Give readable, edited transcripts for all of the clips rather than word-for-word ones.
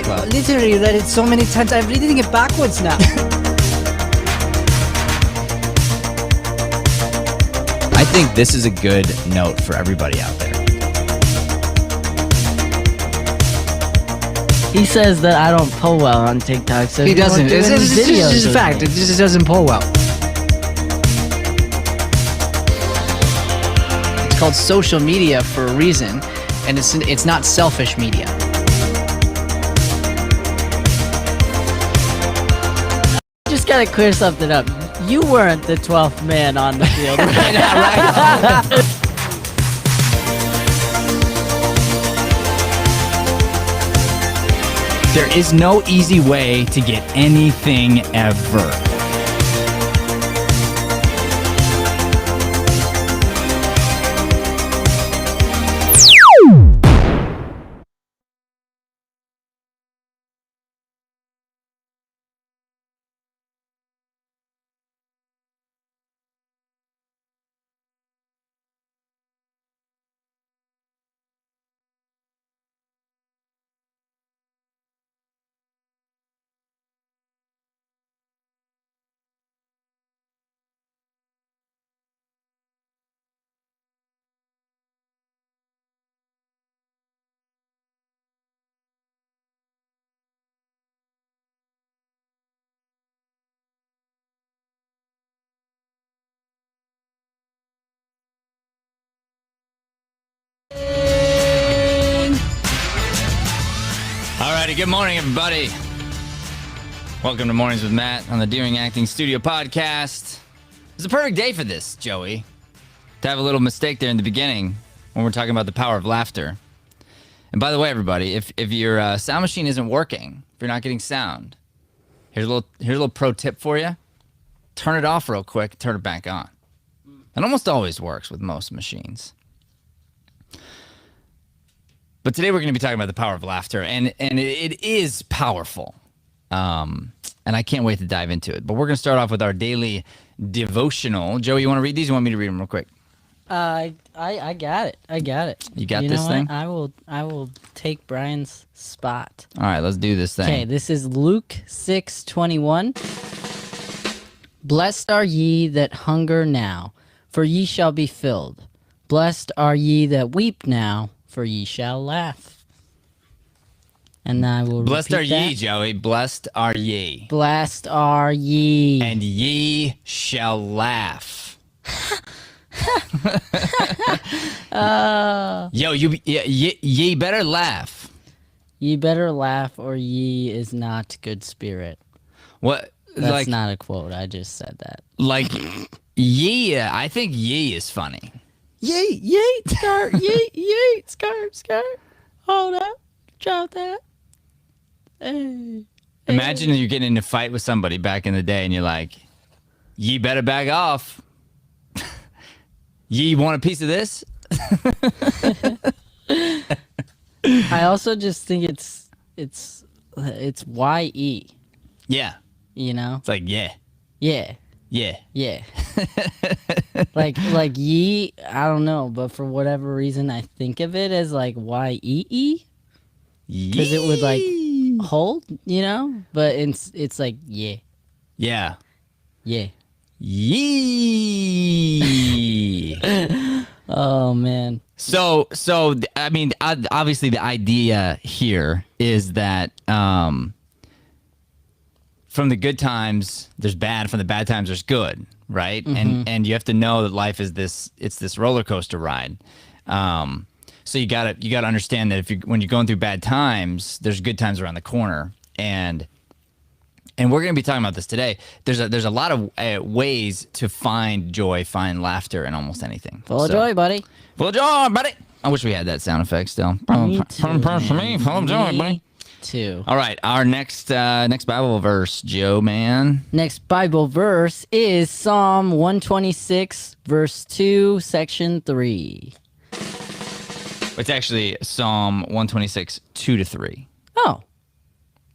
I literally read it so many times. I'm reading it backwards now. I think this is a good note for everybody out there. He says that I don't pull well on TikTok, so He doesn't. It's just a fact. It just doesn't pull well. It's called social media for a reason, and it's not selfish media. Just gotta clear something up. You weren't the 12th man on the field right now, right? There is no easy way to get anything ever. Alrighty, good morning, everybody. Welcome to Mornings with Matt on the Deering Acting Studio podcast. It's a perfect day for this, Joey. To have a little mistake there in the beginning when we're talking about the power of laughter. And by the way, everybody, if your sound machine isn't working, if you're not getting sound, here's a little pro tip for you. Turn it off real quick, turn it back on. It almost always works with most machines. But today we're going to be talking about the power of laughter, and it is powerful. And I can't wait to dive into it. But we're going to start off with our daily devotional. Joey, you want to read these? You want me to read them real quick? I got it. You got this thing? I will take Brian's spot. All right, let's do this thing. Okay, this is Luke 6:21. Blessed are ye that hunger now, for ye shall be filled. Blessed are ye that weep now, for ye shall laugh. And I will Blessed repeat are that. ye, Joey. Blessed are ye. Blessed are ye. And ye shall laugh. Yo, ye better laugh. Ye better laugh, or ye is not good spirit. What? That's not a quote. I just said that. Like, ye, I think ye is funny. Yeet, yeet, skirt, yeet, yeet, skirt. Hold up, drop that. Hey. Imagine you're getting in a fight with somebody back in the day and you're like, ye better back off. Ye want a piece of this? I also just think it's Y-E, Yeah. you know? It's like, yeah. Yeah. like ye, I don't know, but for whatever reason I think of it as like Y-E-E. Because it would like hold, you know? But it's like yeah. Yeah. Yeah. Yee. Oh man. So I mean, obviously the idea here is that from the good times there's bad, from the bad times there's good, right? Mm-hmm. And you have to know that life is this roller coaster ride. So you gotta understand that when you're going through bad times, there's good times around the corner, and we're gonna be talking about this today. There's a lot of ways to find joy, find laughter in almost anything. Full of joy, buddy. Full of joy, buddy. I wish we had that sound effect still. Me too, man. Full of joy, buddy. Too. All right, our next Bible verse, Joe, man. Next Bible verse is Psalm 126, verse 2, section 3. It's actually Psalm 126, 2-3. Oh.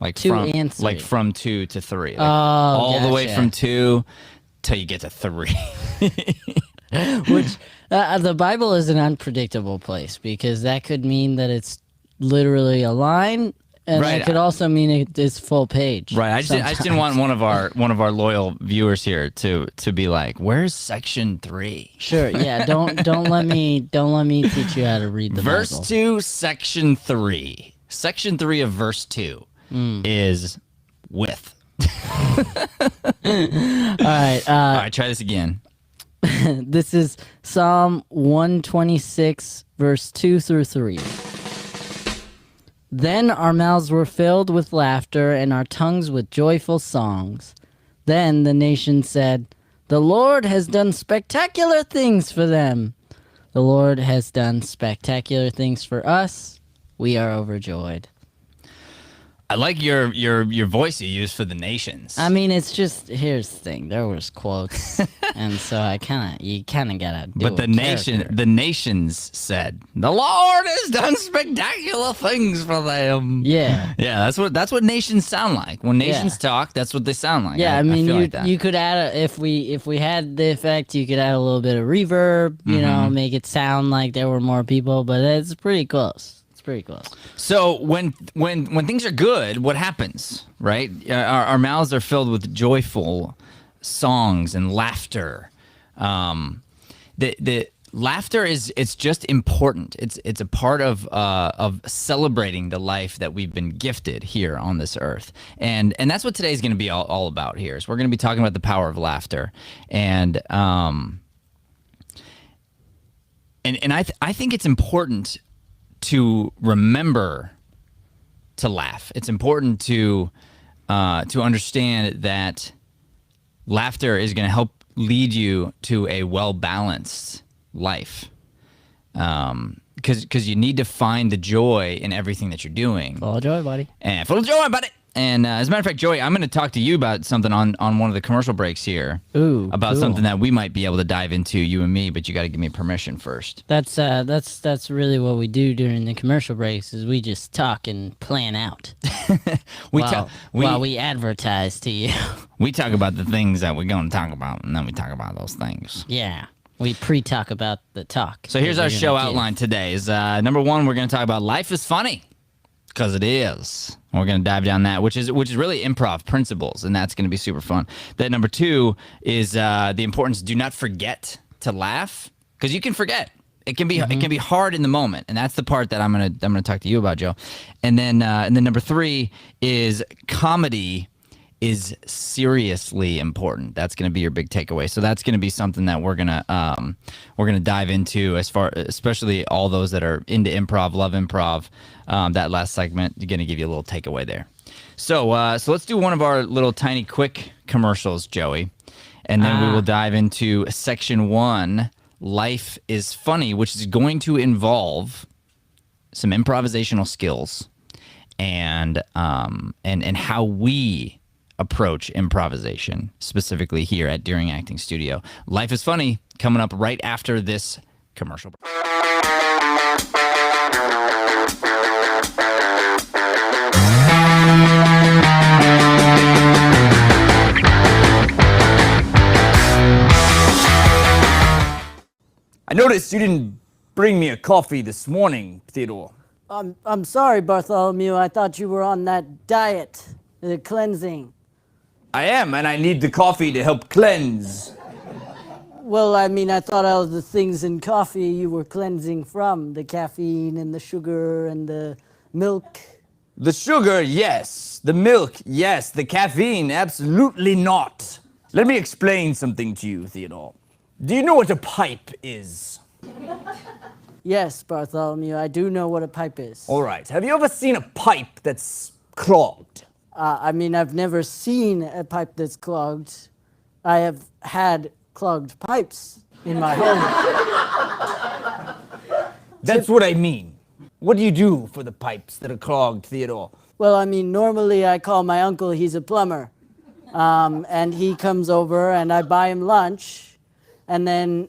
Like 2 from and 3. like from 2 to 3. Like Oh, the way gotcha. from 2 till you get to 3. Which the Bible is an unpredictable place, because that could mean that it's literally a line And Right. it could also mean it is full page. Right. I just didn't want one of our loyal viewers here to be like, "Where's section 3?" Sure. Yeah. Don't let me teach you how to read the Verse Bible. 2, section 3. Section 3 of verse 2 is with. All right. All right, try this again. This is Psalm 126, verse 2 through 3. Then our mouths were filled with laughter and our tongues with joyful songs. Then the nation said, "The Lord has done spectacular things for them. The Lord has done spectacular things for us. We are overjoyed." I like your voice you use for the nations. I mean, it's just, here's the thing. There was quotes, and so you kind of gotta do But a character. the nations said, "The Lord has done spectacular things for them." Yeah. Yeah, that's what nations sound like. When nations talk, that's what they sound like. Yeah, I mean, feel like that. you could add if we had the effect, you could add a little bit of reverb, you know, make it sound like there were more people, but it's pretty close. It's pretty close. So when things are good, what happens, right? Our mouths are filled with joyful songs and laughter. The laughter it's just important. It's a part of celebrating the life that we've been gifted here on this earth, and that's what today's going to be all about here. Is we're going to be talking about the power of laughter, and I think it's important to remember to laugh. It's important to understand that laughter is going to help lead you to a well-balanced life. Because you need to find the joy in everything that you're doing. Full of joy, buddy. And full of joy, buddy. And as a matter of fact, Joey, I'm going to talk to you about something on one of the commercial breaks here. Ooh, about cool. something that we might be able to dive into, you and me, but you got to give me permission first. That's really what we do during the commercial breaks is we just talk and plan out while we advertise to you. We talk about the things that we're going to talk about, and then we talk about those things. Yeah, we pre-talk about the talk. So here's our that we're show gonna outline today. Is number one, we're going to talk about life is funny, because it is. We're going to dive down that, which is really improv principles, and that's going to be super fun. Then number two is the importance. Do not forget to laugh, because you can forget. It can be hard in the moment, and that's the part that I'm gonna talk to you about, Joe. And then number three is comedy is seriously important. That's going to be your big takeaway. So that's going to be something that we're gonna dive into, especially all those that are into improv, love improv. That last segment, you're going to give you a little takeaway there. So let's do one of our little tiny quick commercials, Joey, and then we will dive into section 1. Life is funny, which is going to involve some improvisational skills and how we approach improvisation, specifically here at Deering Acting Studio. Life is funny, coming up right after this commercial break. I noticed you didn't bring me a coffee this morning, Theodore. I'm sorry, Bartholomew. I thought you were on that diet, the cleansing. I am, and I need the coffee to help cleanse. Well, I mean, I thought all the things in coffee you were cleansing from, the caffeine and the sugar and the milk. The sugar, yes. The milk, yes. The caffeine, absolutely not. Let me explain something to you, Theodore. Do you know what a pipe is? Yes, Bartholomew, I do know what a pipe is. All right. Have you ever seen a pipe that's clogged? I mean, I've never seen a pipe that's clogged. I have had clogged pipes in my home. That's what I mean. What do you do for the pipes that are clogged, Theodore? Well, I mean, normally I call my uncle, he's a plumber. And he comes over and I buy him lunch. And then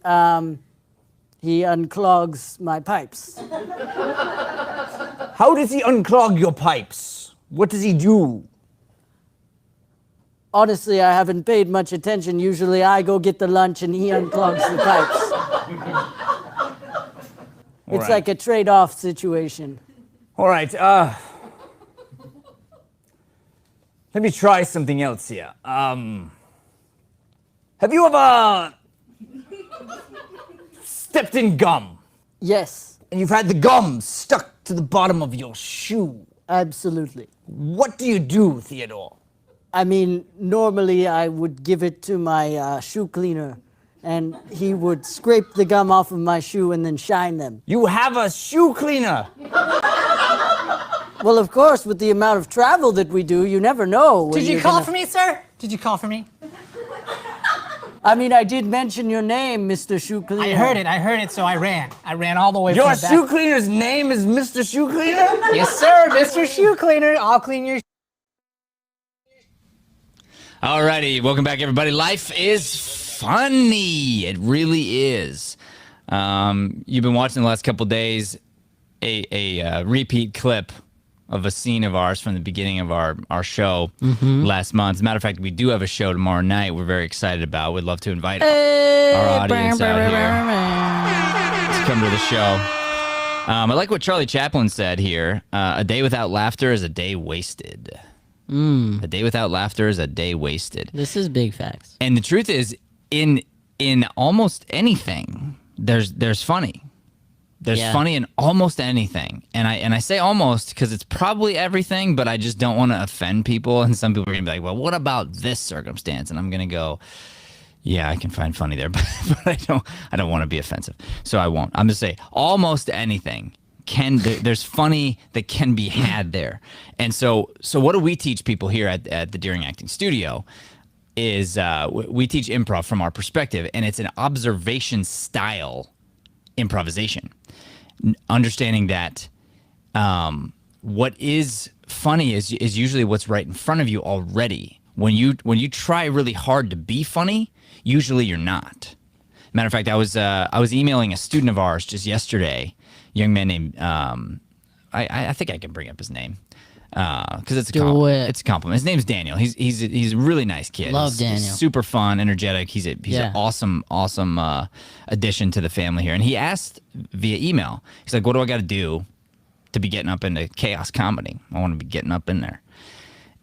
he unclogs my pipes. How does he unclog your pipes? What does he do? Honestly, I haven't paid much attention. Usually I go get the lunch and he unclogs the pipes. It's like a trade-off situation. All right. let me try something else here. Have you ever stepped in gum Yes, and you've had the gum stuck to the bottom of your shoe? absolutely. What do you do, Theodore? I mean, normally I would give it to my shoe cleaner, and he would scrape the gum off of my shoe and then shine them. You have a shoe cleaner. Well, of course, with the amount of travel that we do, you never know. when Did you you're call gonna- for me, sir? Did you call for me? I mean, I did mention your name, Mr. Shoe Cleaner. I heard it, so I ran. I ran all the way Your from the back. shoe cleaner's name is Mr. Shoe Cleaner? Yes, sir, Mr. Shoe Cleaner. I'll clean your. Alrighty, welcome back, everybody. Life is funny. It really is. You've been watching the last couple days a repeat clip of a scene of ours from the beginning of our show last month. As a matter of fact, we do have a show tomorrow night we're very excited about. We'd love to invite our audience out here to come to the show. I like what Charlie Chaplin said here. A day without laughter is a day wasted. A day without laughter is a day wasted. This is big facts. And the truth is, in almost anything, there's funny. There's funny in almost anything. And I say almost because it's probably everything, but I just don't want to offend people. And some people are going to be like, well, what about this circumstance? And I'm going to go, yeah, I can find funny there, but I don't want to be offensive. So I won't. I'm just say almost anything there's funny that can be had there. And so what do we teach people here at the Deering Acting Studio is we teach improv from our perspective, and it's an observation style improvisation. Understanding that what is funny is usually what's right in front of you already. When you try really hard to be funny, usually you're not. Matter of fact, I was emailing a student of ours just yesterday, a young man named I think I can bring up his name because it's a compliment. His name's Daniel. He's a really nice kid. Love Daniel. He's super fun, energetic. He's an awesome addition to the family here. And he asked via email. He's like, "What do I got to do to be getting up into chaos comedy? I want to be getting up in there."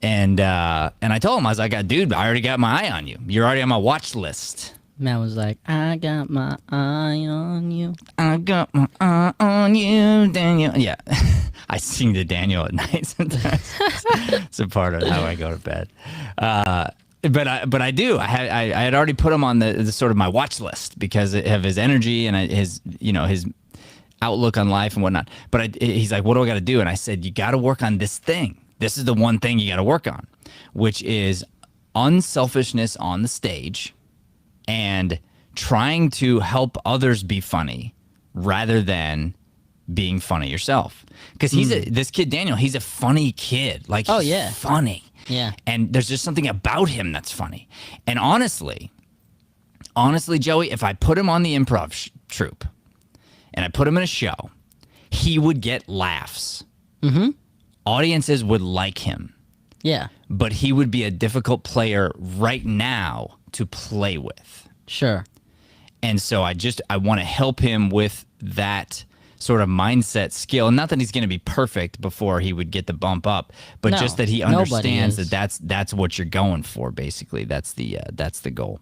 And I told him, I was like, "Dude, I already got my eye on you. You're already on my watch list." Matt was like, I got my eye on you. I got my eye on you, Daniel. Yeah, I sing to Daniel at night sometimes. It's a part of how I go to bed. But I do. I had already put him on the sort of my watch list because of his energy and his outlook on life and whatnot. But he's like, "What do I got to do?" And I said, "You got to work on this thing. This is the one thing you got to work on, which is unselfishness on the stage." And trying to help others be funny rather than being funny yourself. Because this kid, Daniel, he's a funny kid. Like, he's funny. Yeah. And there's just something about him that's funny. And honestly, Joey, if I put him on the improv troupe and I put him in a show, he would get laughs. Mm-hmm. Audiences would like him. Yeah. But he would be a difficult player right now to play with. Sure. And so I want to help him with that sort of mindset skill. And not that he's going to be perfect before he would get the bump up, but just that he understands that that's what you're going for. Basically, that's the goal.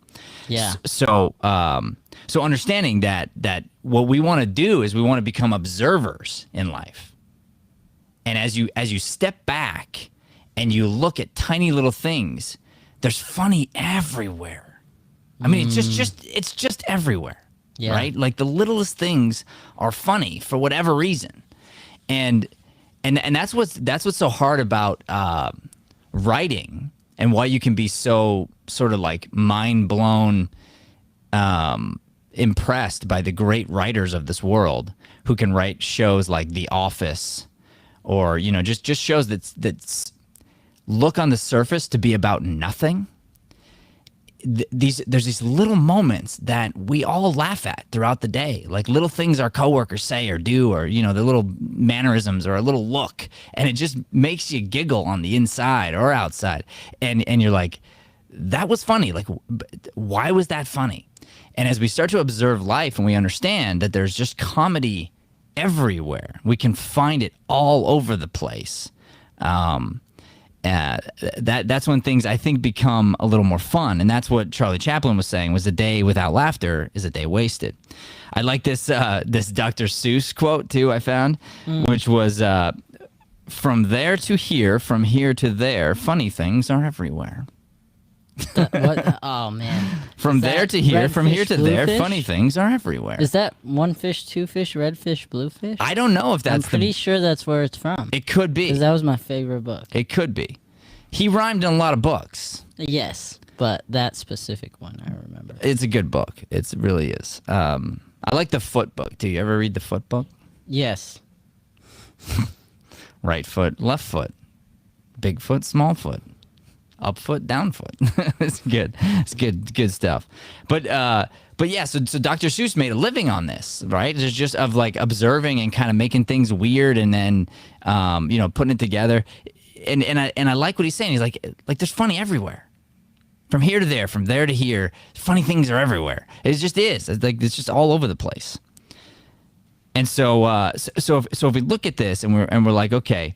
Yeah. So understanding that what we want to do is we want to become observers in life. And as you step back and you look at tiny little things, there's funny everywhere. I mean, it's just everywhere, right? Like the littlest things are funny for whatever reason, and that's what's so hard about writing, and why you can be so sort of like mind blown, impressed by the great writers of this world who can write shows like The Office, or just shows that's look on the surface to be about nothing. There's these little moments that we all laugh at throughout the day, like little things our coworkers say or do, or the little mannerisms or a little look, and it just makes you giggle on the inside or outside, and you're like, that was funny. Like, why was that funny? And as we start to observe life and we understand that there's just comedy everywhere, we can find it all over the place. that's when things I think become a little more fun, and that's what Charlie Chaplin was saying was a day without laughter is a day wasted. I like this this Dr. Seuss quote too. I found, which was from there to here, from here to there, funny things are everywhere. What? Oh man. From Is there that to here, red from fish, here to blue there, fish? funny things are everywhere. Is that one fish, two fish, red fish, blue fish? I don't know if I'm that's pretty sure that's where it's from. It could be. Because that was my favorite book. It could be. He rhymed in a lot of books. Yes, but that specific one I remember. It's a good book. It really is. I like the Foot book. Do you ever read the Foot book? Yes. Right foot, left foot, big foot, small foot, up foot, down foot. It's good. It's good stuff. But yeah, so Dr. Seuss made a living on this, right? It's just of like observing and kind of making things weird and then putting it together. And I like what he's saying. He's like there's funny everywhere. From here to there, from there to here, funny things are everywhere. It just is. It's just all over the place. And so if we look at this and we're like, okay,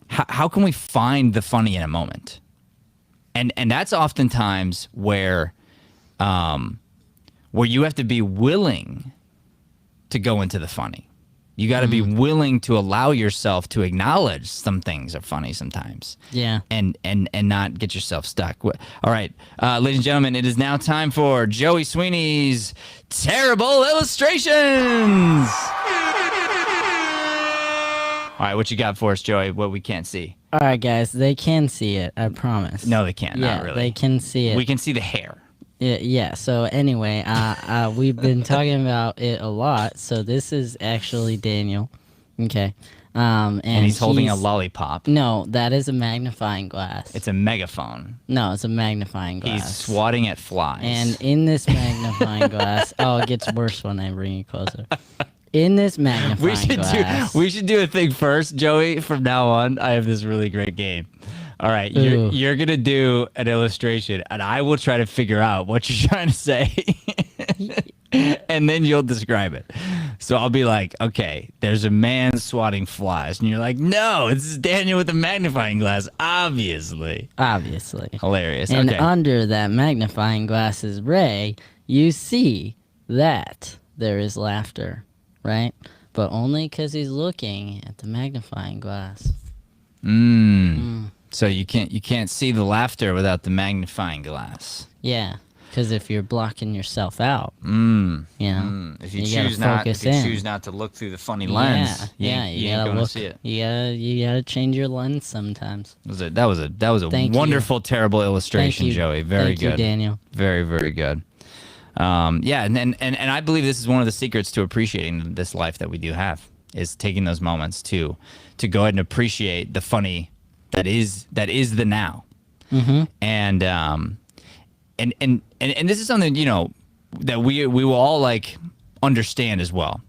how can we find the funny in a moment? And that's oftentimes where you have to be willing to go into the funny. You got to be willing to allow yourself to acknowledge some things are funny sometimes. Yeah. And not get yourself stuck. All right, ladies and gentlemen, it is now time for Joey Sweeney's Terrible Illustrations. All right, what you got for us, Joey? What we can't see? All right, guys, they can see it. I promise. No, they can't. Yeah, Not really. they can see it. We can see the hair. Yeah. So anyway, we've been talking about it a lot. So this is actually Daniel. Okay. And he's holding a lollipop. No, that is a magnifying glass. It's a megaphone. No, it's a magnifying glass. He's swatting at flies. And in this magnifying glass, it gets worse when I bring it closer. In this magnifying glass, we should do a thing first, Joey. From now on, I have this really great game. All right, you're gonna do an illustration, and I will try to figure out what you're trying to say, and then you'll describe it. So I'll be like, okay, there's a man swatting flies, and you're like, no, this is Daniel with a magnifying glass, obviously. Hilarious. And okay. under that magnifying glass's ray, you see that there is laughter, right? But only because he's looking at the magnifying glass. So you can't see the laughter without the magnifying glass. Yeah, because if you're blocking yourself out, you know, If you gotta choose not to look through the funny lens, you you ain't gotta gonna look. see it. You gotta change your lens sometimes. That was a Thank you. wonderful, terrible illustration, Thank you. Joey. Very Thank good, you, Daniel. Very, very good. And I believe this is one of the secrets to appreciating this life that we do have is taking those moments to go ahead and appreciate the funny that is the now. And this is something that we will all like understand as well.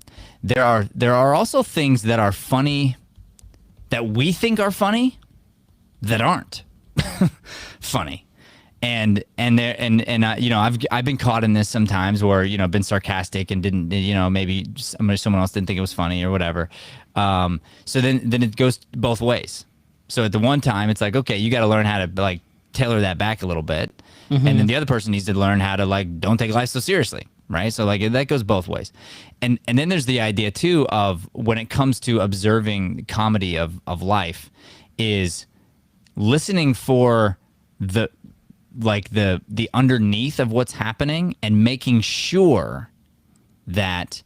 There are also things that are funny that we think are funny that aren't funny. And I've been caught in this sometimes where been sarcastic and didn't maybe someone else didn't think it was funny or whatever. So then it goes both ways. So at the one time it's like, okay, you got to learn how to like tailor that back a little bit, and then the other person needs to learn how to like don't take life so seriously, right? So like that goes both ways. And then there's the idea too of when it comes to observing comedy of life is listening for the underneath of what's happening and making sure that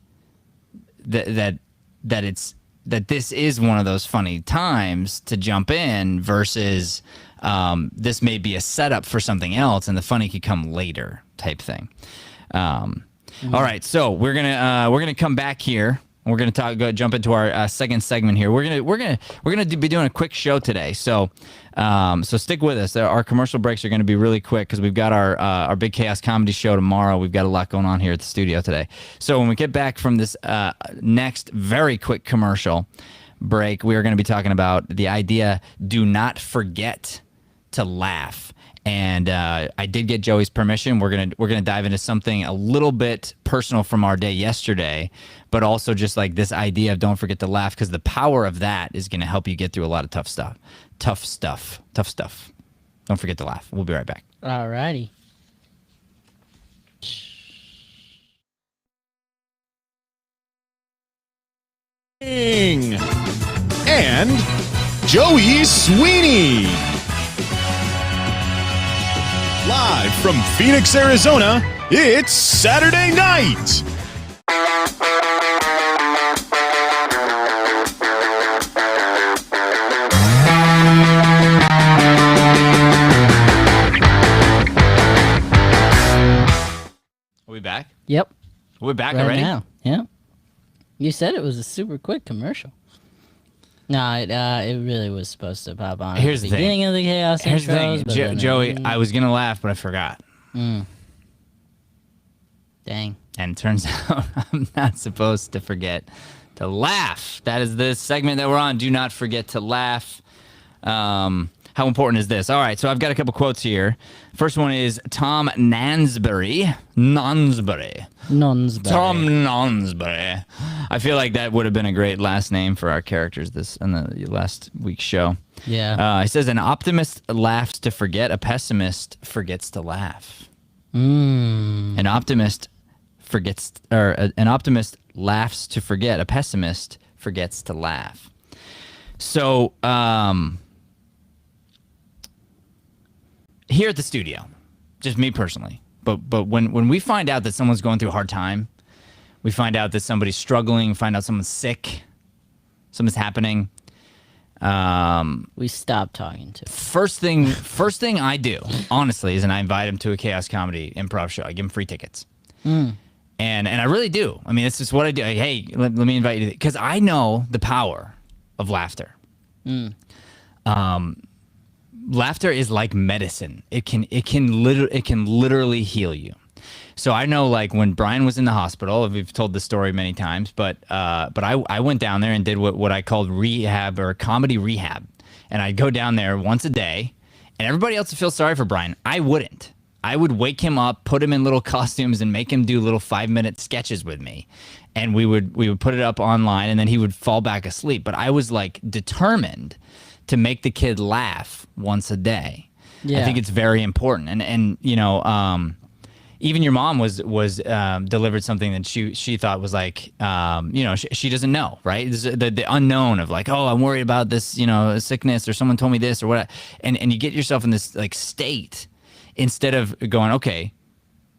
this is one of those funny times to jump in versus this may be a setup for something else and the funny could come later type thing. All right, so we're gonna come back here. We're gonna jump into our second segment here. We're gonna be doing a quick show today, so stick with us. Our commercial breaks are gonna be really quick because we've got our Big Chaos Comedy show tomorrow. We've got a lot going on here at the studio today. So when we get back from this next very quick commercial break, we are going to be talking about the idea: do not forget to laugh. And I did get Joey's permission. We're gonna dive into something a little bit personal from our day yesterday, but also just like this idea of don't forget to laugh, because the power of that is gonna help you get through a lot of tough stuff. Tough stuff. Don't forget to laugh. We'll be right back. Alrighty. And Joey Sweeney. Live from Phoenix, Arizona, it's Saturday night. Are we back? Yep. We're back Right already? now. Yep. You said it was a super quick commercial. No, it really was supposed to pop on Here's at the the thing. beginning of the chaos Here's the intros, thing, but then Joey, I was going to laugh, but I forgot. Dang. And it turns out I'm not supposed to forget to laugh. That is the segment that we're on. Do not forget to laugh. How important is this? All right, so I've got a couple quotes here. First one is Tom Nansbury. Nonsbury. Tom Nansbury. I feel like that would have been a great last name for our characters in the last week's show. Yeah. He says, an optimist laughs to forget, a pessimist forgets to laugh. An optimist an optimist laughs to forget, a pessimist forgets to laugh. So, here at the studio, just me personally, but when we find out that someone's going through a hard time, we find out that somebody's struggling, find out someone's sick, something's happening, we stopped talking to. first thing I do, honestly, is I invite them to a Chaos Comedy improv show. I give them free tickets. And I really do. I mean, it's just what I do. Hey, let me invite you, because I know the power of laughter. Laughter is like medicine. It can literally heal you. So I know, like, when Brian was in the hospital, we've told the story many times, but I went down there and did what I called rehab, or comedy rehab. And I'd go down there once a day, and everybody else would feel sorry for Brian. I wouldn't. I would wake him up, put him in little costumes, and make him do little 5-minute sketches with me. And we would put it up online, and then he would fall back asleep. But I was, like, determined to make the kid laugh once a day. Yeah. I think it's very important. And you know, even your mom was delivered something that she thought was like, you know, she doesn't know, right? The unknown of like, oh, I'm worried about this, you know, sickness, or someone told me this or what, and you get yourself in this like state instead of going, okay,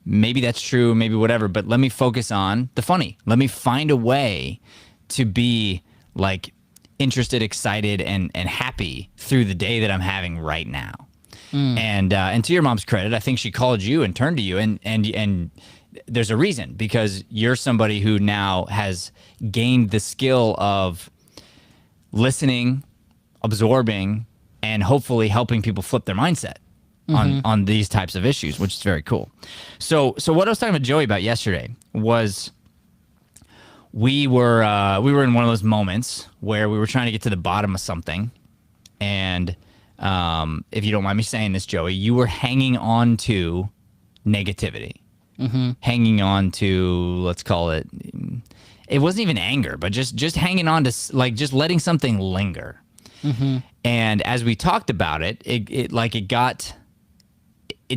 maybe that's true, maybe whatever, but let me focus on the funny. Let me find a way to be like interested, excited, and happy through the day that I'm having right now. And to your mom's credit, I think she called you and turned to you, and there's a reason, because you're somebody who now has gained the skill of listening, absorbing, and hopefully helping people flip their mindset on these types of issues, which is very cool. So what I was talking to Joey about yesterday was we were in one of those moments where we were trying to get to the bottom of something, and if you don't mind me saying this, Joey, you were hanging on to negativity, hanging on to, let's call it, it wasn't even anger, but just hanging on to, like, just letting something linger. And as we talked about it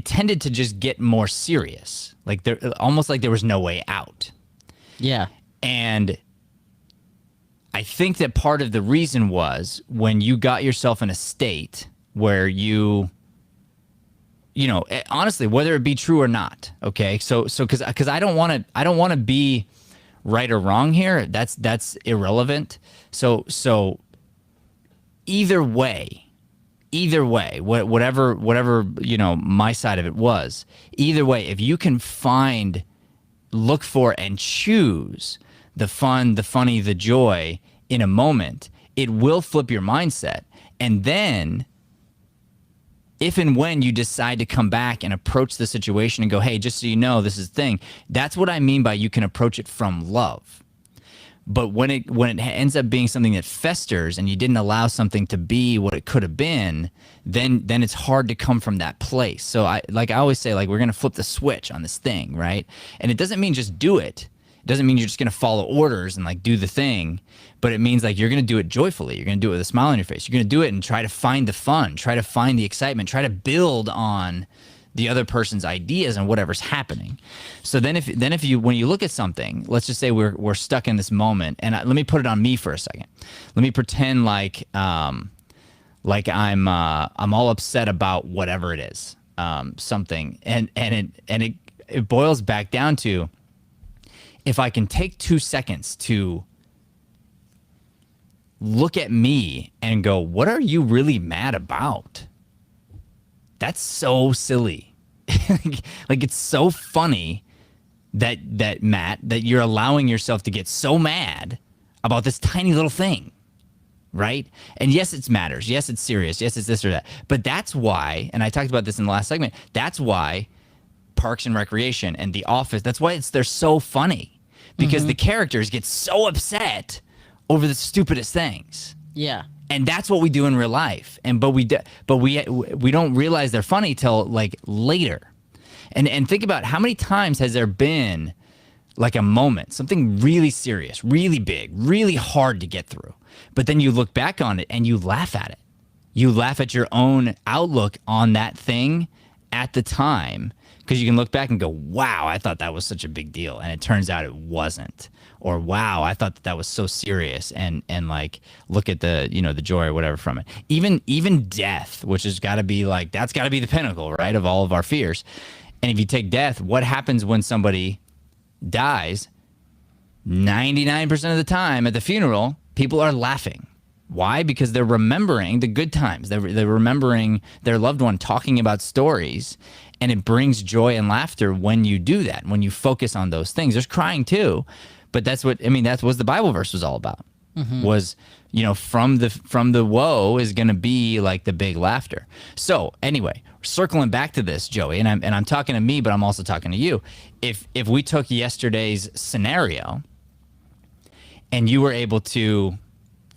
tended to just get more serious, like almost like there was no way out. Yeah. And I think that part of the reason was when you got yourself in a state where you know, honestly, whether it be true or not, okay? So because I don't want to be right or wrong here. That's irrelevant. So either way, whatever, you know, my side of it was, either way, if you can look for and choose the fun, the funny, the joy in a moment, it will flip your mindset. And then if and when you decide to come back and approach the situation and go, hey, just so you know, this is the thing, that's what I mean by you can approach it from love. But when it ends up being something that festers and you didn't allow something to be what it could have been, then it's hard to come from that place. So I always say, like, we're going to flip the switch on this thing, right? And it doesn't mean just do it. It doesn't mean you're just going to follow orders and like do the thing, but it means like you're going to do it joyfully. You're going to do it with a smile on your face. You're going to do it and try to find the fun, try to find the excitement, try to build on the other person's ideas and whatever's happening. So then if you when you look at something, let's just say we're stuck in this moment, and let me put it on me for a second. Let me pretend like I'm all upset about whatever it is, something, and it boils back down to, if I can take 2 seconds to look at me and go, what are you really mad about? That's so silly. Like, it's so funny that Matt, that you're allowing yourself to get so mad about this tiny little thing, right? And yes, it matters. Yes, it's serious. Yes, it's this or that. But that's why, and I talked about this in the last segment, that's why Parks and Recreation and The Office, that's why they're so funny, because the characters get so upset over the stupidest things. Yeah. And that's what we do in real life. But we don't realize they're funny till like later. And think about how many times has there been like a moment, something really serious, really big, really hard to get through, but then you look back on it and you laugh at it. You laugh at your own outlook on that thing at the time, because you can look back and go, wow, I thought that was such a big deal, and it turns out it wasn't. Or wow, I thought that was so serious, and like look at the the joy or whatever from it. Even death, which has got to be like, that's got to be the pinnacle, right, of all of our fears. And if you take death, what happens when somebody dies? 99% of the time at the funeral, people are laughing. Why? Because they're remembering the good times. They're remembering their loved one, talking about stories, and it brings joy and laughter when you do that, when you focus on those things. There's crying too, but that's what the Bible verse was all about. Was, from the woe is going to be like the big laughter. So anyway, circling back to this, Joey, and I'm talking to me, but I'm also talking to you. If we took yesterday's scenario and you were able to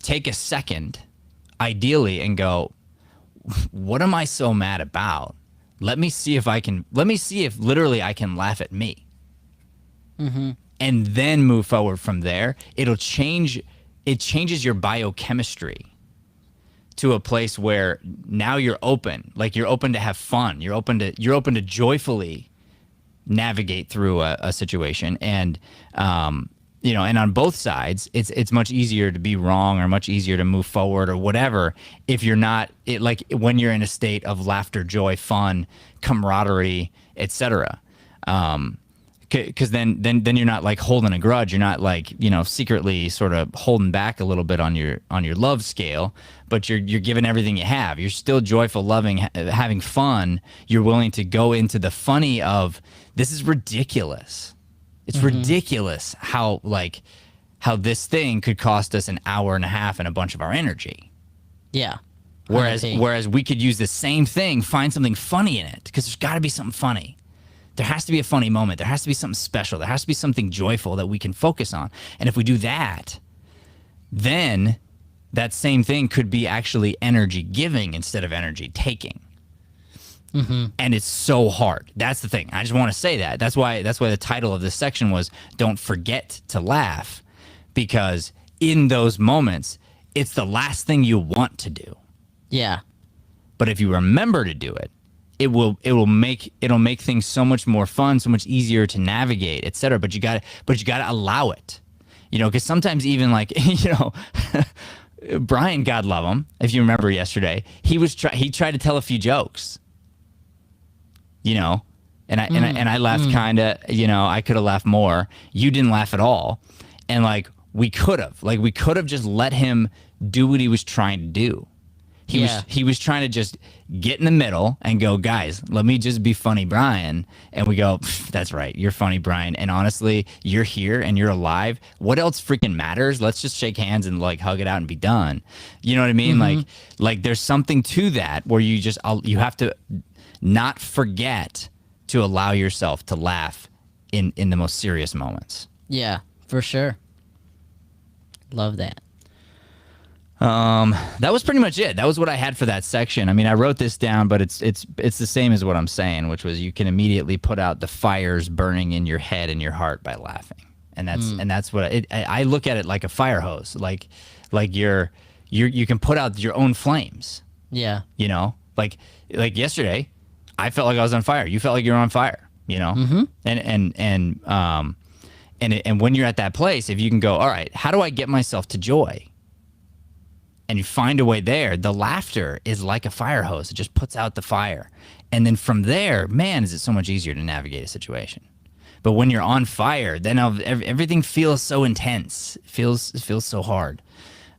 take a second, ideally, and go, what am I so mad about? Let me see if literally I can laugh at me. And then move forward from there. It changes your biochemistry to a place where now you're open to have fun. You're open to joyfully navigate through a situation. And, and on both sides, it's much easier to be wrong or much easier to move forward or whatever if you're not when you're in a state of laughter, joy, fun, camaraderie, etc. Because then you're not like holding a grudge. You're not like secretly sort of holding back a little bit on your love scale, but you're giving everything you have. You're still joyful, loving, having fun. You're willing to go into the funny of, this is ridiculous. It's ridiculous how this thing could cost us an hour and a half and a bunch of our energy. Yeah. Whereas we could use the same thing, find something funny in it, because there's got to be something funny. There has to be a funny moment. There has to be something special. There has to be something joyful that we can focus on. And if we do that, then that same thing could be actually energy giving instead of energy taking. And it's so hard. That's the thing. I just want to say that. That's why the title of this section was "Don't Forget to Laugh," because in those moments, it's the last thing you want to do. Yeah. But if you remember to do it, it'll make things so much more fun, so much easier to navigate, etc. But you got to allow it, because sometimes even Brian, God love him, if you remember yesterday, he tried to tell a few jokes, and I laughed kind of, I could have laughed more. You didn't laugh at all, and we could have just let him do what he was trying to do. He was trying to just get in the middle and go, guys, let me just be funny, Brian. And we go, that's right, you're funny, Brian. And honestly, you're here and you're alive. What else freaking matters? Let's just shake hands and hug it out and be done. You know what I mean? Like there's something to that where you have to not forget to allow yourself to laugh in the most serious moments. Yeah, for sure. Love that. That was pretty much it. That was what I had for that section. I mean, I wrote this down, but it's the same as what I'm saying, which was you can immediately put out the fires burning in your head and your heart by laughing, and that's what I look at it like a fire hose, like you can put out your own flames. Yeah. You know, like yesterday, I felt like I was on fire. You felt like you were on fire. You know, and when you're at that place, if you can go, all right, how do I get myself to joy? And you find a way there, the laughter is like a fire hose. It just puts out the fire. And then from there, man, is it so much easier to navigate a situation. But when you're on fire, then everything feels so intense. It feels so hard.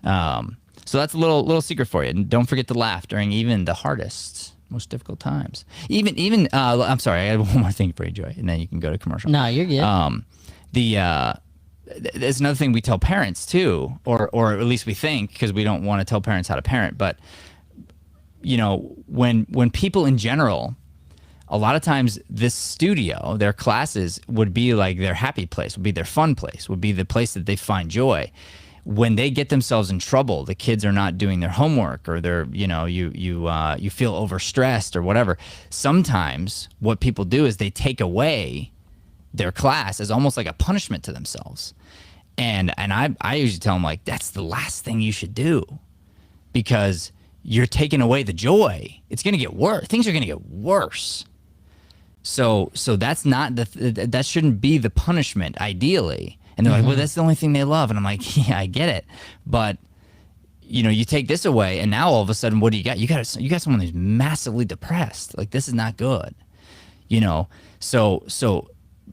So that's a little secret for you. And don't forget to laugh during even the hardest, most difficult times. Even I'm sorry, I have one more thing for you, Joy, and then you can go to commercial. No, you're good. There's another thing we tell parents too, or at least we think, because we don't want to tell parents how to parent. But you know, when people in general, a lot of times this studio, their classes would be like their happy place, would be their fun place, would be the place that they find joy. When they get themselves in trouble, the kids are not doing their homework, or they're, you know, you feel overstressed or whatever. Sometimes what people do is they take away their class as almost like a punishment to themselves. And I usually tell them, like, that's the last thing you should do, because you're taking away the joy. It's going to get worse. Things are going to get worse. So that's not that shouldn't be the punishment ideally. And they're like, well, that's the only thing they love. And I'm like, yeah, I get it. But you know, you take this away, and now all of a sudden, what do you got? You got someone who's massively depressed. Like, this is not good. You know, so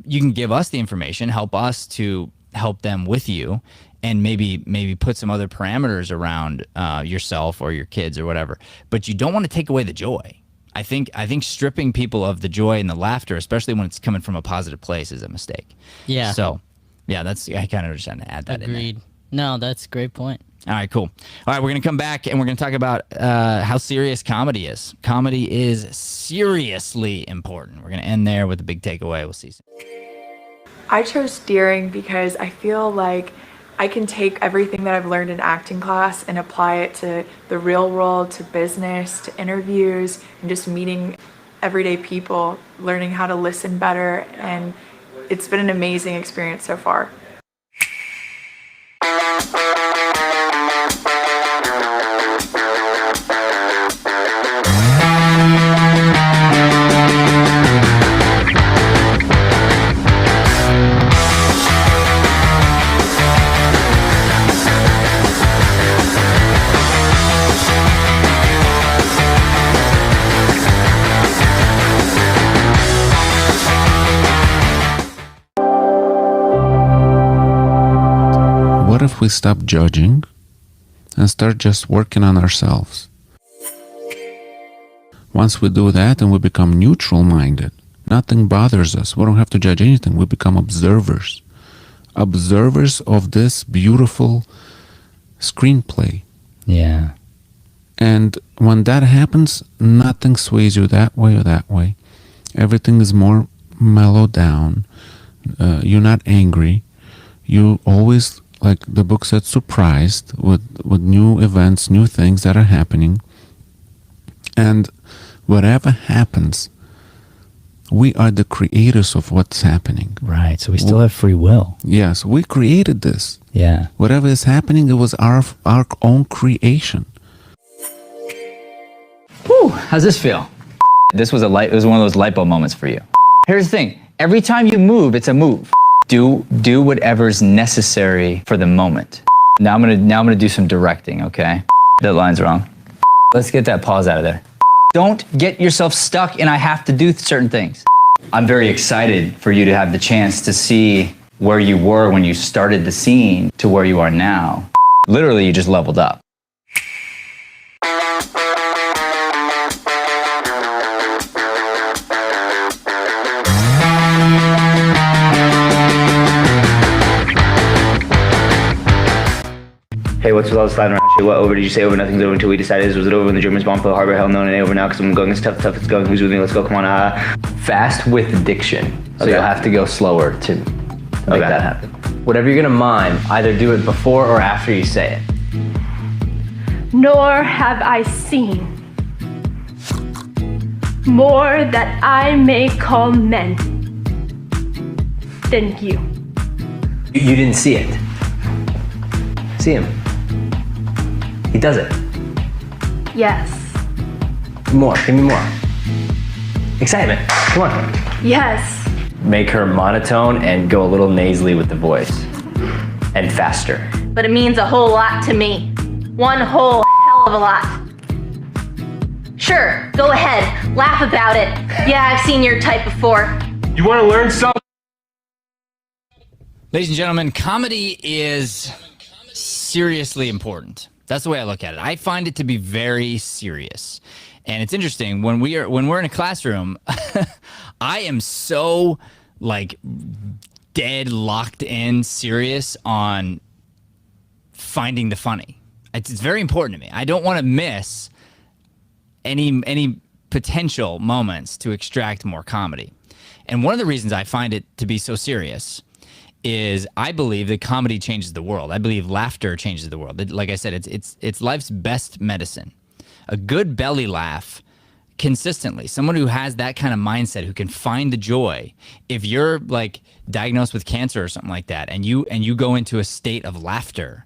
you can give us the information, help us to help them with you, and maybe put some other parameters around yourself or your kids or whatever. But you don't want to take away the joy. I think stripping people of the joy and the laughter, especially when it's coming from a positive place, is a mistake. Yeah. So, yeah, I kind of just had to add that in there. Agreed. No, that's a great point. All right, cool. All right, we're going to come back and we're going to talk about how serious comedy is. Comedy is seriously important. We're going to end there with a big takeaway. We'll see you soon. I chose steering because I feel like I can take everything that I've learned in acting class and apply it to the real world, to business, to interviews, and just meeting everyday people, learning how to listen better, and it's been an amazing experience so far. What if we stop judging and start just working on ourselves? Once we do that and we become neutral-minded, nothing bothers us. We don't have to judge anything. We become observers. Observers of this beautiful screenplay. Yeah. And when that happens, nothing sways you that way or that way. Everything is more mellowed down. You're not angry. You always, like the book said, surprised with new events, new things that are happening. And whatever happens, we are the creators of what's happening. Right, so we still have free will. Yes, we created this. Yeah. Whatever is happening, it was our own creation. Whew, how's this feel? It was one of those light bulb moments for you. Here's the thing, every time you move, it's a move. Do whatever's necessary for the moment. Now I'm gonna do some directing, okay? That line's wrong. Let's get that pause out of there. Don't get yourself stuck and I have to do certain things. I'm very excited for you to have the chance to see where you were when you started the scene to where you are now. Literally, you just leveled up. Hey, what's with all the sliding around shit? What over did you say over? Nothing's over until we decided. Was it over when the Germans bombed Pearl Harbor? Hell no, it ain't over now because I'm going. It's tough, it's going. Who's with me? Let's go, come on. Fast with diction. So you'll have to go slower to Make that happen. Whatever you're gonna mime, either do it before or after you say it. Nor have I seen more that I may call men than you. You didn't see it. See him. He does it. Yes. More, give me more. Excitement, come on. Yes. Make her monotone and go a little nasally with the voice. And faster. But it means a whole lot to me. One whole hell of a lot. Sure, go ahead, laugh about it. Yeah, I've seen your type before. You wanna learn something? Ladies and gentlemen, comedy is seriously important. That's the way I look at it. I find it to be very serious. And it's interesting when we're in a classroom, I am so like dead locked in serious on finding the funny. It's very important to me. I don't want to miss any potential moments to extract more comedy. And one of the reasons I find it to be so serious is I believe that comedy changes the world. I believe laughter changes the world. Like I said, it's life's best medicine. A good belly laugh consistently, someone who has that kind of mindset, who can find the joy. If you're like diagnosed with cancer or something like that, and you go into a state of laughter,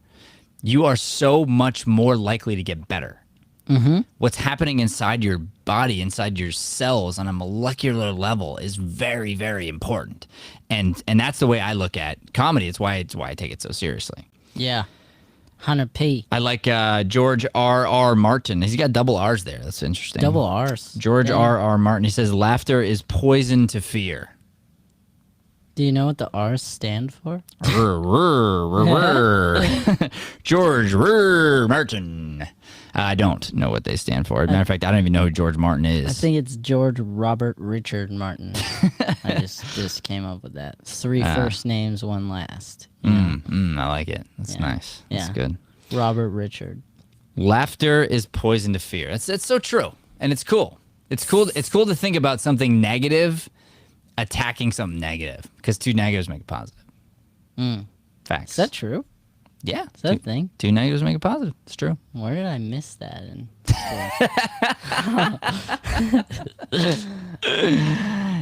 you are so much more likely to get better. Mm-hmm. What's happening inside your body, inside your cells on a molecular level is very, very important. And that's the way I look at comedy. It's why I take it so seriously. Yeah. 100p. I like George R.R. Martin. He's got double R's there. That's interesting. Double R's. George R.R. Martin. He says, laughter is poison to fear. Do you know what the R's stand for? George R. Martin. I don't know what they stand for. As a matter of fact, I don't even know who George Martin is. I think it's George Robert Richard Martin. I just came up with that. 3 first names, 1 last. I like it. That's nice. That's good. Robert Richard. Laughter is poison to fear. That's so true. And it's cool. It's cool to think about something negative attacking something negative, because 2 negatives make a positive. Facts. Is that true? Yeah. Is that a thing? 2 negatives make a positive. It's true. Where did I miss that in?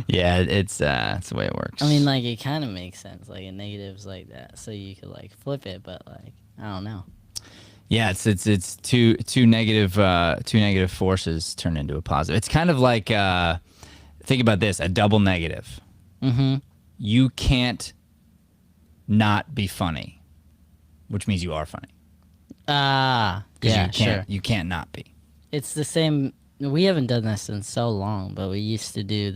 Yeah, it's the way it works. I mean, like, it kind of makes sense. Like, a negative's like that, so you could like flip it, but like, I don't know. Yeah, it's two negative forces turn into a positive. It's kind of like think about this: a double negative. Mm-hmm. You can't not be funny, which means you are funny. Yeah, sure. You can't not be. It's the same. We haven't done this in so long, but we used to do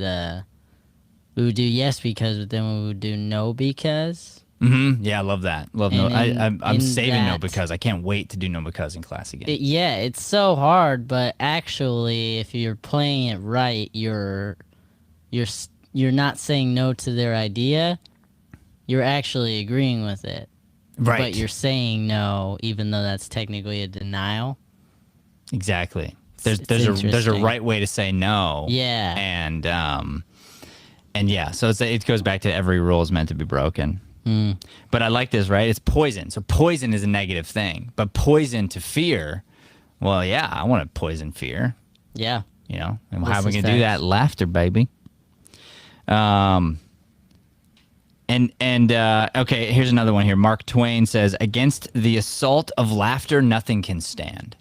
we would do yes because, but then we would do no because. Mm-hmm. Yeah, I love that. Love no. I'm saving no that, because I can't wait to do no because in class again. It's so hard, but actually, if you're playing it right, you're not saying no to their idea. You're actually agreeing with it. Right. But you're saying no, even though that's technically a denial. Exactly. There's a right way to say no. Yeah. And yeah, so it goes back to every rule is meant to be broken. But I like this, right? It's poison. So poison is a negative thing. But poison to fear, well, yeah, I want to poison fear. Yeah. You know, and how are we going to do that? Laughter, baby. Okay, here's another one here. Mark Twain says, against the assault of laughter, nothing can stand.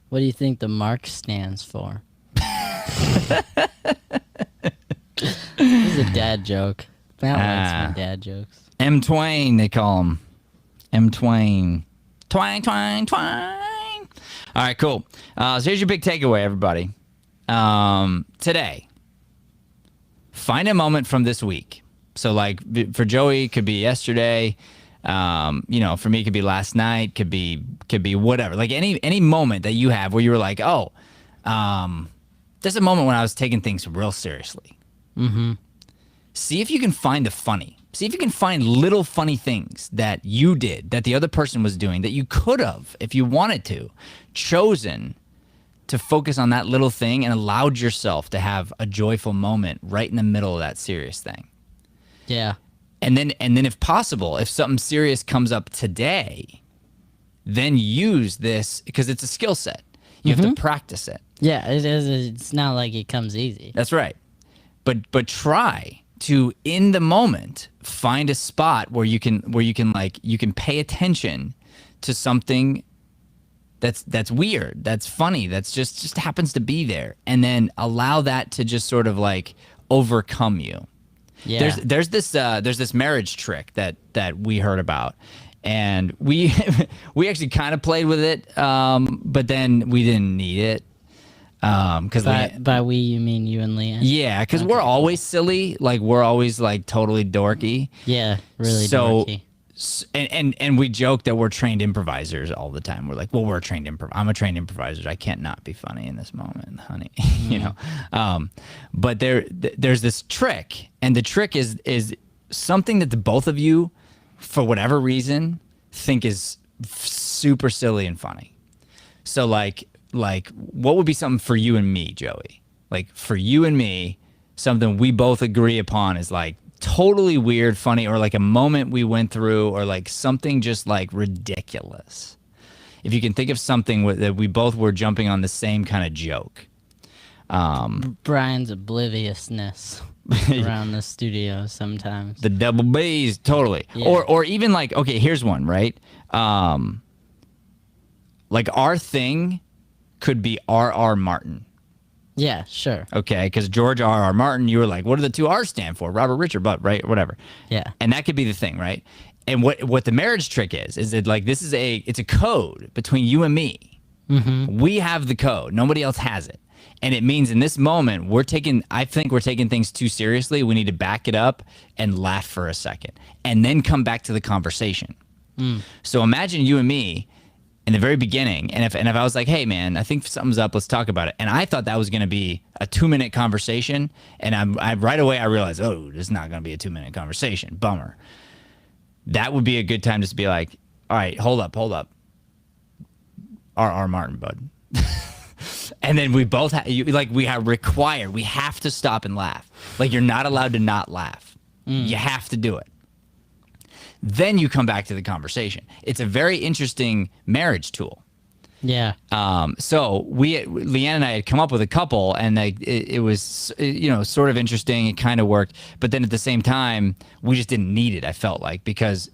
What do you think the mark stands for? This is a dad joke. Matt likes my dad jokes. M. Twain, they call him. M. Twain. Twang, twang, twang. All right, cool. So here's your big takeaway, everybody. Today, find a moment from this week. So, like, for Joey, it could be yesterday. For me, it could be last night. Could be whatever. Like any moment that you have where you were like, there's a moment when I was taking things real seriously. Mm-hmm. See if you can find the funny. See if you can find little funny things that you did, that the other person was doing, that you could have, if you wanted to, chosen to focus on that little thing and allowed yourself to have a joyful moment right in the middle of that serious thing. Yeah. And then if possible, if something serious comes up today, then use this because it's a skill set. You have to practice it. Yeah, it is. It's not like it comes easy. That's right. But try to, in the moment, find a spot where you can pay attention to something that's weird, that's funny, that's just happens to be there, and then allow that to just sort of like overcome you. Yeah. There's this marriage trick that we heard about, and we we actually kind of played with it, but then we didn't need it. Because by we you mean you and Leanne? Yeah, because we're always silly, like we're always like totally dorky. Yeah, really dorky. And we joke that we're trained improvisers all the time. We're like, well, we're trained I'm a trained improviser. I can't not be funny in this moment, honey. You know. But there's this trick, and the trick is something that the both of you, for whatever reason, think is super silly and funny. So like what would be something for you and me, Joey? Like for you and me, something we both agree upon is like totally weird, funny, or like a moment we went through, or like something just like ridiculous. If you can think of something that we both were jumping on the same kind of joke. Brian's obliviousness around the studio sometimes. The double B's, totally. Yeah. Or even like, okay, here's one, right? Like our thing could be R.R. Martin. Yeah, sure. Okay, because George R.R. Martin, you were like, what do the two R's stand for? Robert, Richard, but, right? Whatever. Yeah. And that could be the thing, right? And what the marriage trick is that like it's a code between you and me. Mm-hmm. We have the code. Nobody else has it. And it means in this moment, I think we're taking things too seriously. We need to back it up and laugh for a second and then come back to the conversation. So imagine you and me in the very beginning, and if I was like, hey man, I think something's up, let's talk about it. And I thought that was gonna be a 2-minute conversation, and I right away I realized, oh, this is not gonna be a 2-minute conversation. Bummer. That would be a good time just to be like, all right, hold up. R.R. Martin, bud. And then we both we have to stop and laugh. Like you're not allowed to not laugh. You have to do it. Then you come back to the conversation. It's a very interesting marriage tool. Yeah. So Leanne and I had come up with a couple, and it was sort of interesting. It kind of worked, but then at the same time, we just didn't need it. I felt like because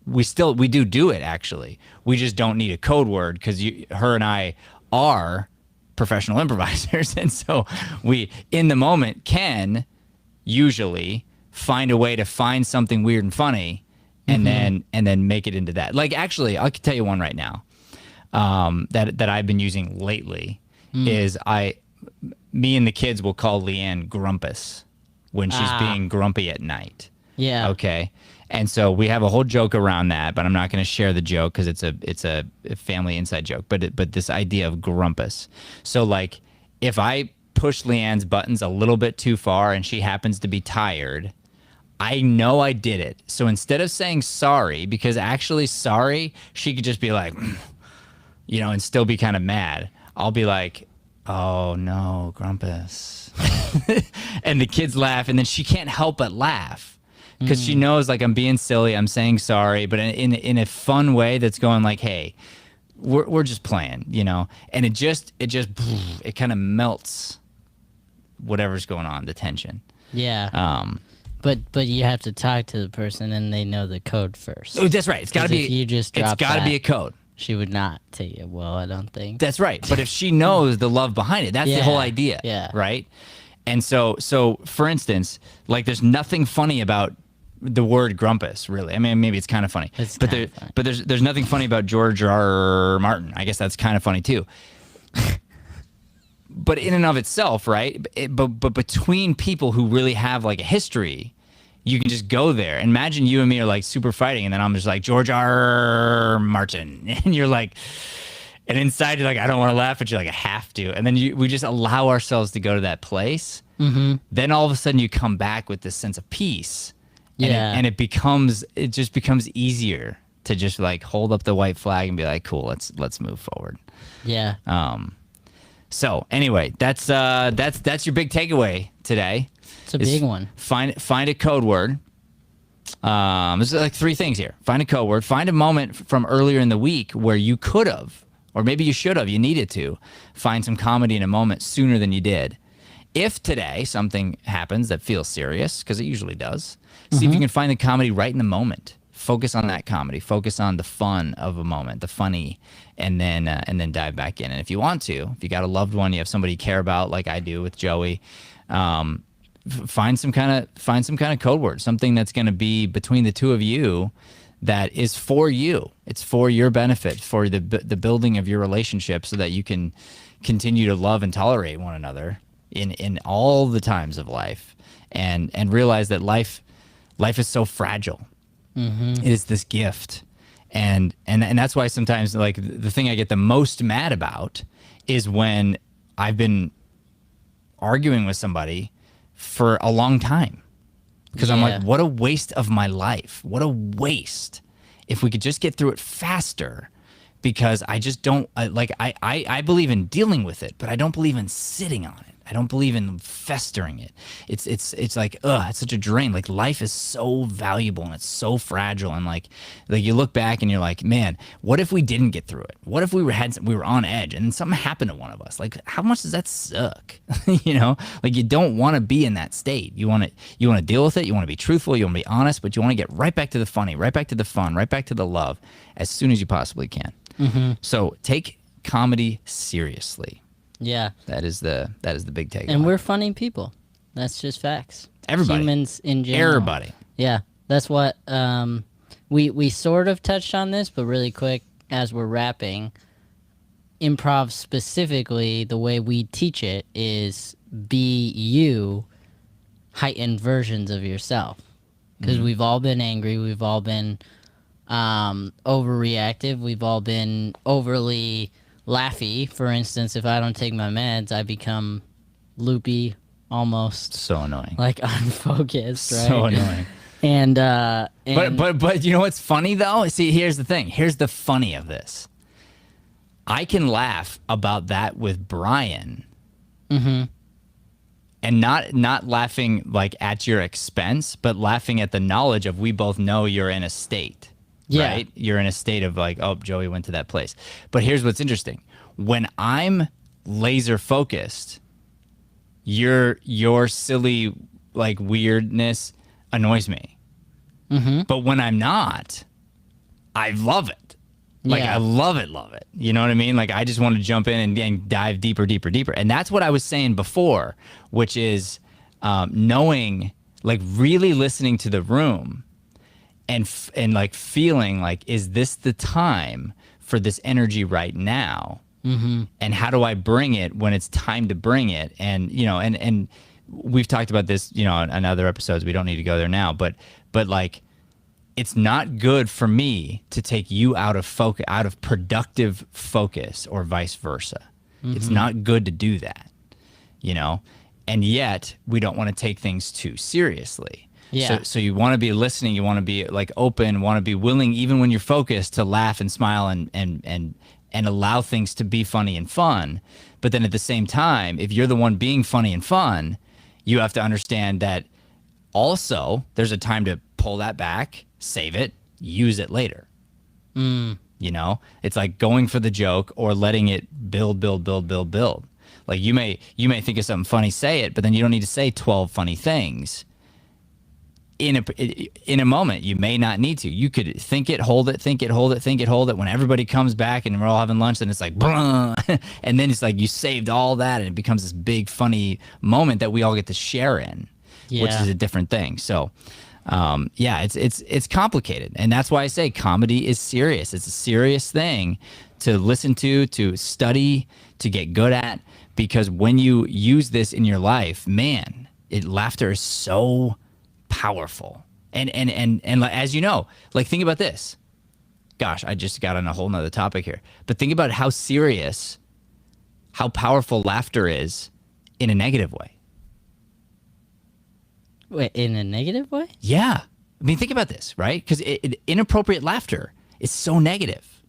we do it actually. We just don't need a code word because her and I are professional improvisers, and so we in the moment can usually find a way to find something weird and funny. And then make it into that. Like actually, I could tell you one right now that I've been using lately is me and the kids will call Leanne Grumpus when she's being grumpy at night. Yeah. Okay. And so we have a whole joke around that, but I'm not going to share the joke because it's a family inside joke. But this idea of Grumpus. So like if I push Leanne's buttons a little bit too far and she happens to be tired, I know I did it. So instead of saying sorry, because actually sorry, she could just be like, and still be kind of mad. I'll be like, oh no, Grumpus. And the kids laugh, and then she can't help but laugh because she knows like I'm being silly, I'm saying sorry, but in a fun way that's going like, hey, we're just playing, and it kind of melts whatever's going on, the tension. Yeah. But you have to talk to the person and they know the code first. Oh, that's right. It's got to be. If you just drop it's got to be a code. She would not take it well, I don't think. That's right. But if she knows the love behind it, that's the whole idea. Yeah. Right. And so for instance, like there's nothing funny about the word Grumpus, really. I mean, maybe it's kind of funny. But there's nothing funny about George R. Martin. I guess that's kind of funny too. But in and of itself, right? But between people who really have like a history, you can just go there. Imagine you and me are like super fighting, and then I'm just like George R. Martin, and you're like, and inside you're like, I don't want to laugh, but you're like, I have to. And then we just allow ourselves to go to that place. Mm-hmm. Then all of a sudden you come back with this sense of peace, and it just becomes easier to just like hold up the white flag and be like, cool, let's move forward. Yeah. So anyway, that's your big takeaway today. It's a big one. Find a code word, There's like 3 things here. Find a code word. Find a moment from earlier in the week where you could have, or maybe you should have, you needed to, find some comedy in a moment sooner than you did. If today something happens that feels serious, because it usually does, see if you can find the comedy right in the moment. Focus on that comedy. Focus on the fun of a moment, the funny, and then dive back in. And if you want to, if you got a loved one, you have somebody you care about, like I do with Joey, find some kind of code word, something that's going to be between the two of you that is for you. It's for your benefit, for the building of your relationship, so that you can continue to love and tolerate one another in all the times of life, and realize that life is so fragile. It is this gift, and that's why sometimes, like, the thing I get the most mad about is when I've been arguing with somebody for a long time, because I'm like, what a waste of my life. What a waste. If we could just get through it faster, because I just don't I believe in dealing with it, but I don't believe in sitting on it. I don't believe in festering it. It's like, it's such a drain. Like, life is so valuable and it's so fragile. And like you look back and you're like, man, what if we didn't get through it? What if we were on edge and something happened to one of us? Like, how much does that suck? You know, like, you don't want to be in that state. You want to deal with it. You want to be truthful. You want to be honest, but you want to get right back to the funny, right back to the fun, right back to the love as soon as you possibly can. So take comedy seriously. Yeah. That is the big takeaway. And we're funny people. That's just facts. Everybody. Humans in general. Everybody. Yeah. That's what we sort of touched on this, but really quick as we're wrapping, improv specifically, the way we teach it is be you, heightened versions of yourself. Because we've all been angry. We've all been overreactive. We've all been overly laughy. For instance, if I don't take my meds, I become loopy, almost so annoying, like unfocused, right? So annoying. And but you know what's funny though? See, here's the thing. Here's the funny of this. I can laugh about that with Brian, and not laughing like at your expense, but laughing at the knowledge of we both know you're in a state. Yeah. Right? You're in a state of like, oh, Joey went to that place. But here's what's interesting. When I'm laser focused, your silly like weirdness annoys me. But when I'm not, I love it. Like, I love it. You know what I mean? Like, I just want to jump in and dive deeper. And that's what I was saying before, which is knowing, like, really listening to the room and like feeling like, is this the time for this energy right now? And how do I bring it when it's time to bring it? And, you know, and we've talked about this, you know, on other episodes. We don't need to go there now, but like, it's not good for me to take you out of focus, out of productive focus, or vice versa. It's not good to do that, you know? And yet we don't want to take things too seriously. Yeah. So you want to be listening, you want to be like open, want to be willing, even when you're focused, to laugh and smile and allow things to be funny and fun. But then at the same time, if you're the one being funny and fun, you have to understand that also there's a time to pull that back, save it, use it later. You know, it's like going for the joke or letting it build. Like, you may think of something funny, say it, but then you don't need to say 12 funny things. In a moment, you may not need to. You could think it, hold it. When everybody comes back and we're all having lunch, then it's like, and then it's like you saved all that, and it becomes this big funny moment that we all get to share in, which is a different thing. So, it's complicated, and that's why I say comedy is serious. It's a serious thing to listen to study, to get good at, because when you use this in your life, man, laughter is so powerful. And as you know, like, think about this. Gosh, I just got on a whole nother topic here. But think about how powerful laughter is in a negative way. Wait, in a negative way? Yeah. I mean, think about this, right? Because inappropriate laughter is so negative.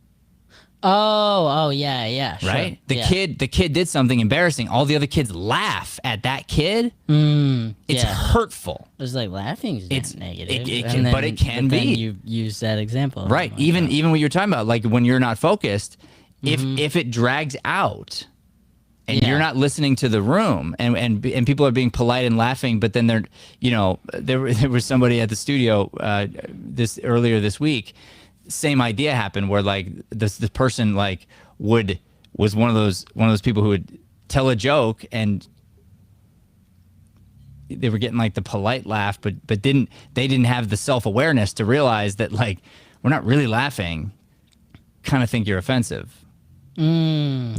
Oh, yeah, sure. Right? The yeah. kid did something embarrassing. All the other kids laugh at that kid. It's hurtful. It's like laughing's It's negative. but it can but be. then you use that example. Right. Like, Even what you're talking about, like when you're not focused, if it drags out and you're not listening to the room and people are being polite and laughing, but then they're, there was somebody at the studio earlier this week, same idea happened where like this person like was one of those people who would tell a joke and they were getting like the polite laugh, but they didn't have the self-awareness to realize that like we're not really laughing, kind of think you're offensive. Yeah.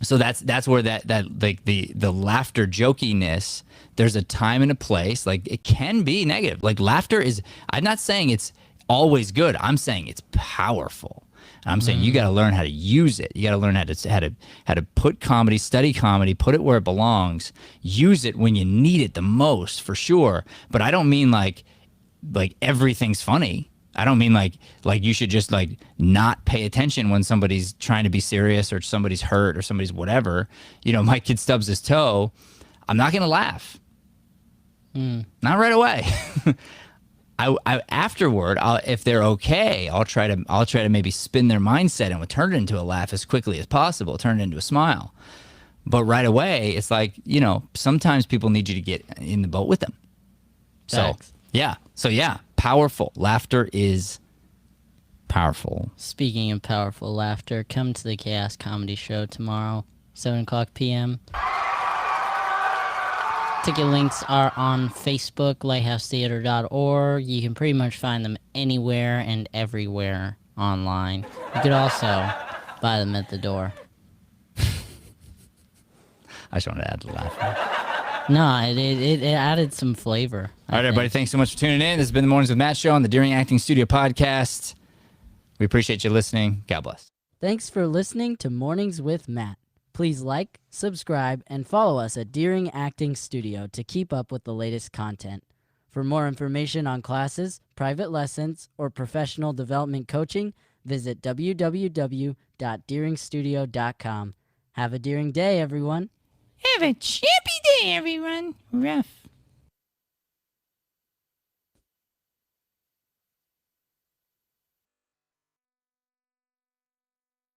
So that's where that like the laughter jokiness, there's a time and a place. Like it can be negative. Like laughter is, I'm not saying it's always good. I'm saying it's powerful. I'm saying you got to learn how to use it. You got to learn how to put comedy, study comedy, put it where it belongs. Use it when you need it the most, for sure. But I don't mean like everything's funny. I don't mean like you should just like not pay attention when somebody's trying to be serious or somebody's hurt or somebody's whatever. My kid stubs his toe. I'm not going to laugh. Not right away. I afterward, if they're okay, I'll try to maybe spin their mindset and turn it into a laugh as quickly as possible, turn it into a smile. But right away, it's like, sometimes people need you to get in the boat with them. Facts. So yeah, powerful. Laughter is powerful. Speaking of powerful laughter, come to the Chaos Comedy Show tomorrow, 7:00 p.m. Ticket links are on Facebook, lighthousetheater.org. You can pretty much find them anywhere and everywhere online. You could also buy them at the door. I just wanted to add the laughter. No, it added some flavor. All right, everybody, thanks so much for tuning in. This has been the Mornings with Matt show on the Deering Acting Studio podcast. We appreciate you listening. God bless. Thanks for listening to Mornings with Matt. Please like, subscribe, and follow us at Deering Acting Studio to keep up with the latest content. For more information on classes, private lessons, or professional development coaching, visit www.deeringstudio.com. Have a Deering day, everyone. Have a chippy day, everyone. Rough.